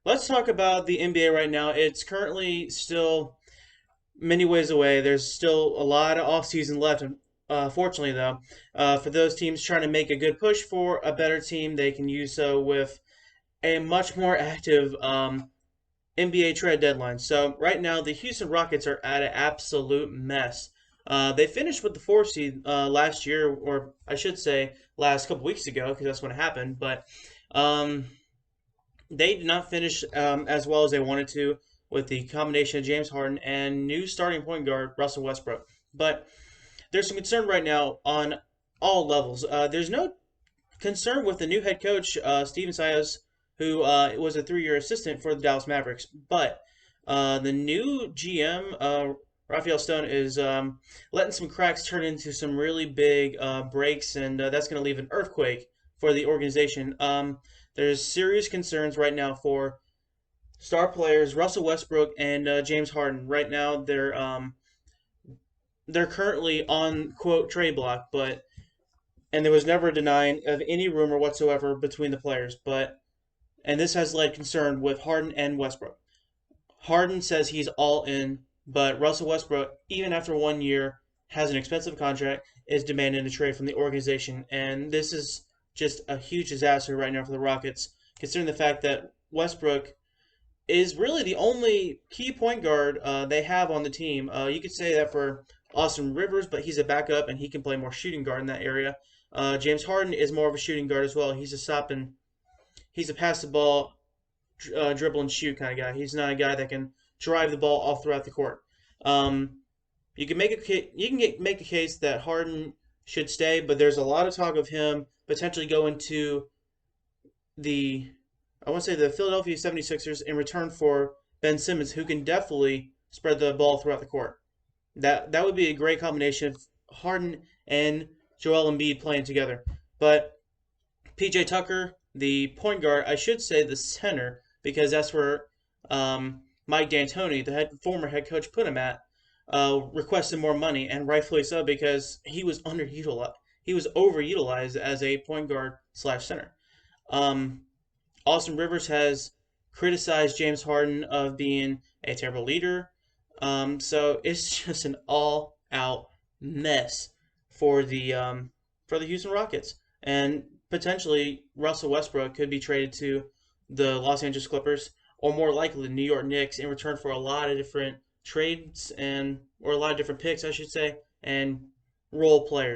let's talk about the NBA right now. It's currently still many ways away. There's still a lot of offseason left. Fortunately, though, for those teams trying to make a good push for a better team, they can use so with a much more active NBA trade deadline. So right now, the Houston Rockets are at an absolute mess. They finished with the 4 seed last year, or I should say, last couple weeks ago, because that's when it happened. But um, they did not finish as well as they wanted to with the combination of James Harden and new starting point guard Russell Westbrook. But there's some concern right now on all levels. There's no concern with the new head coach, Steven Sias, who was a 3-year assistant for the Dallas Mavericks. But the new GM, Raphael Stone, is letting some cracks turn into some really big breaks, and that's going to leave an earthquake for the organization. There's serious concerns right now for star players Russell Westbrook and James Harden. Right now, they're currently on quote trade block, but and there was never a denying of any rumor whatsoever between the players. But and this has led concern with Harden and Westbrook. Harden says he's all in, but Russell Westbrook, even after 1 year, has an expensive contract, is demanding a trade from the organization, and this is just a huge disaster right now for the Rockets, considering the fact that Westbrook is really the only key point guard they have on the team. You could say that for Austin Rivers, but he's a backup and he can play more shooting guard in that area. James Harden is more of a shooting guard as well. He's a pass the ball, dribble and shoot kind of guy. He's not a guy that can drive the ball all throughout the court. Um, make a case that Harden should stay, but there's a lot of talk of him potentially going to the I want to say the Philadelphia 76ers in return for Ben Simmons, who can definitely spread the ball throughout the court. That would be a great combination of Harden and Joel Embiid playing together. But PJ Tucker, the point guard, I should say the center, because that's where Mike D'Antoni, the former head coach, put him at, requested more money, and rightfully so because he was underutilized. He was overutilized as a point guard slash center. Um, Austin Rivers has criticized James Harden of being a terrible leader. So it's just an all-out mess for the Houston Rockets, and potentially Russell Westbrook could be traded to the Los Angeles Clippers, or more likely the New York Knicks, in return for a lot of different trades and or a lot of different picks, I should say, and role players.